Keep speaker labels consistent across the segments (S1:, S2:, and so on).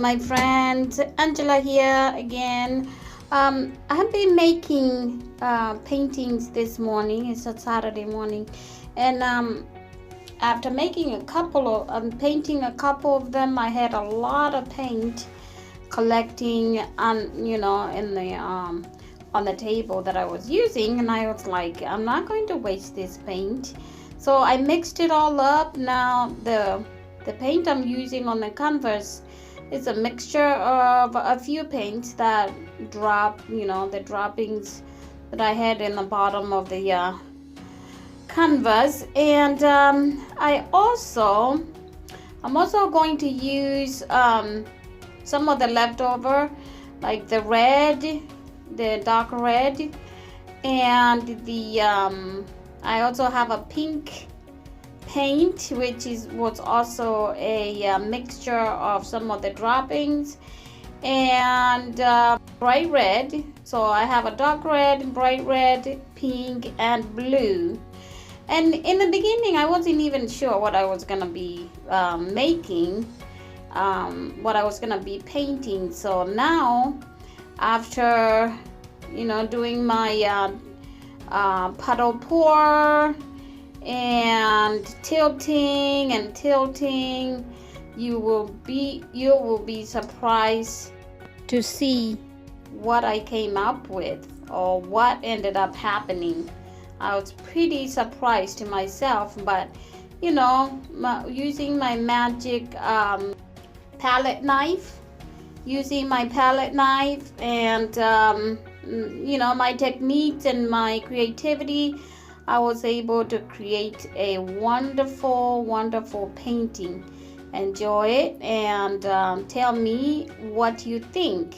S1: my friends. Angela here again. I have been making paintings this morning. It's a Saturday morning, and after making painting a couple of them, I had a lot of paint collecting on in the on the table that I was using, and I was like, I'm not going to waste this paint. So I mixed it all up. Now the paint I'm using on the canvas is a mixture of a few paints that the droppings that I had in the bottom of the canvas, and I'm also going to use some of the leftover, like the dark red, and the I also have a pink paint, which was also a mixture of some of the droppings, and bright red. So I have a dark red, bright red, pink, and blue. And in the beginning, I wasn't even sure what I was gonna be making, what I was gonna be painting. So now, after doing my puddle pour and tilting, you will be surprised to see what I came up with or what ended up happening. I was pretty surprised to myself, but using my magic palette knife, and my techniques and my creativity, I was able to create a wonderful painting. Enjoy it, and tell me what you think.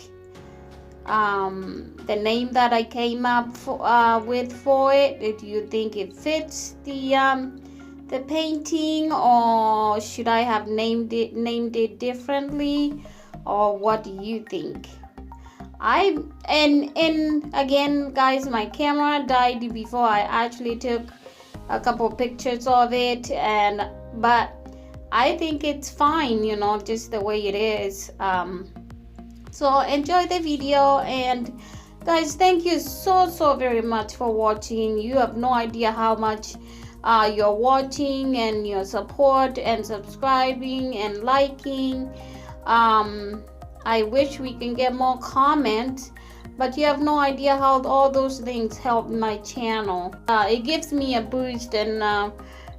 S1: The name that I came up with for it, do you think it fits the painting, or should I have named it differently, or what do you think? And again, guys, my camera died before I actually took a couple pictures of it, but I think it's fine, just the way it is. So enjoy the video, and guys, thank you so very much for watching. You have no idea how much you're watching, and your support and subscribing and liking. I wish we can get more comments, but you have no idea how all those things help my channel. It gives me a boost, and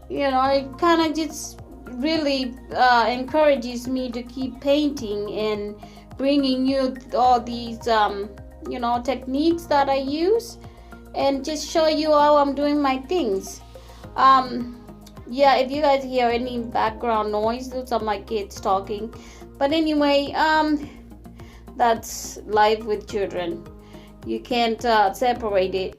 S1: it kind of just really encourages me to keep painting and bringing you all these techniques that I use, and just show you how I'm doing my things. Yeah, if you guys hear any background noise, those are my kids talking. But anyway, that's life with children. You can't separate it.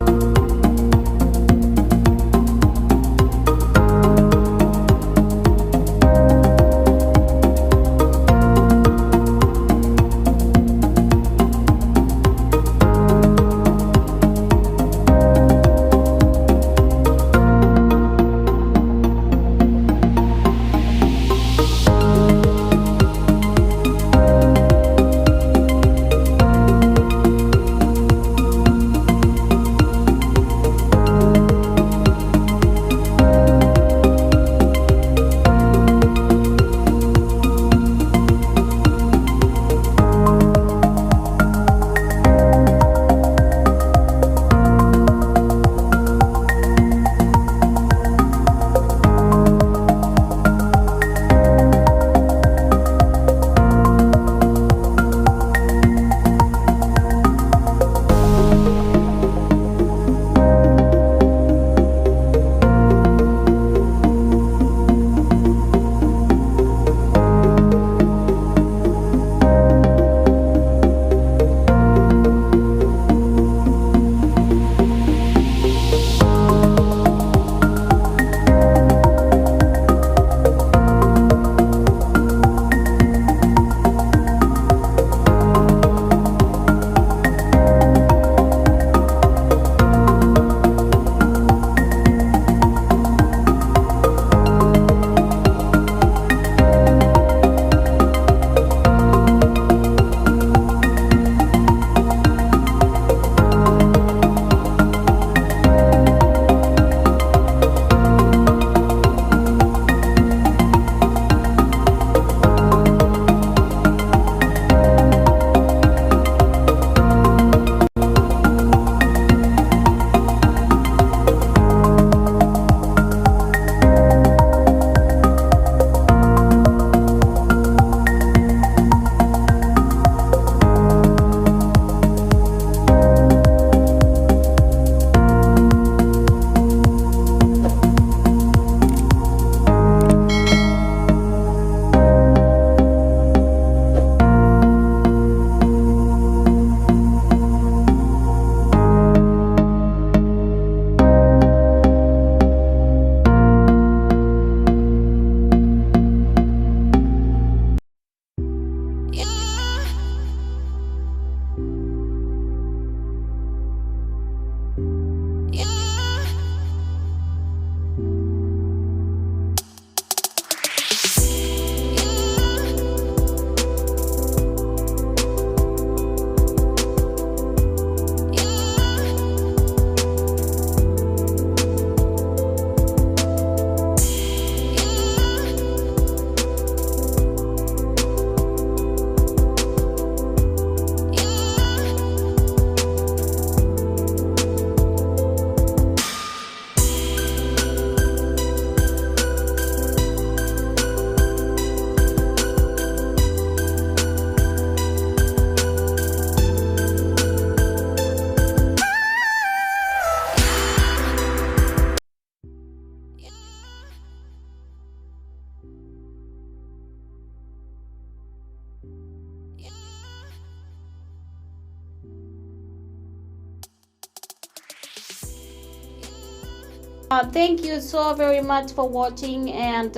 S1: Thank you so very much for watching, and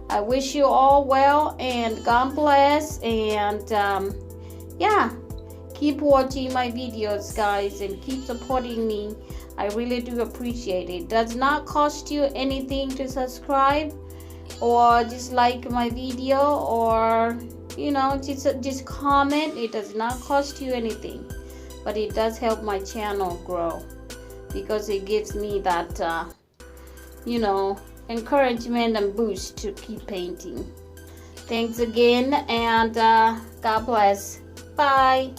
S1: I wish you all well, and God bless, and yeah, keep watching my videos, guys, and keep supporting me. I really do appreciate it. Does not cost you anything to subscribe or just like my video, or just comment. It does not cost you anything, but it does help my channel grow, because it gives me that encouragement and boost to keep painting. Thanks again, and God bless. Bye.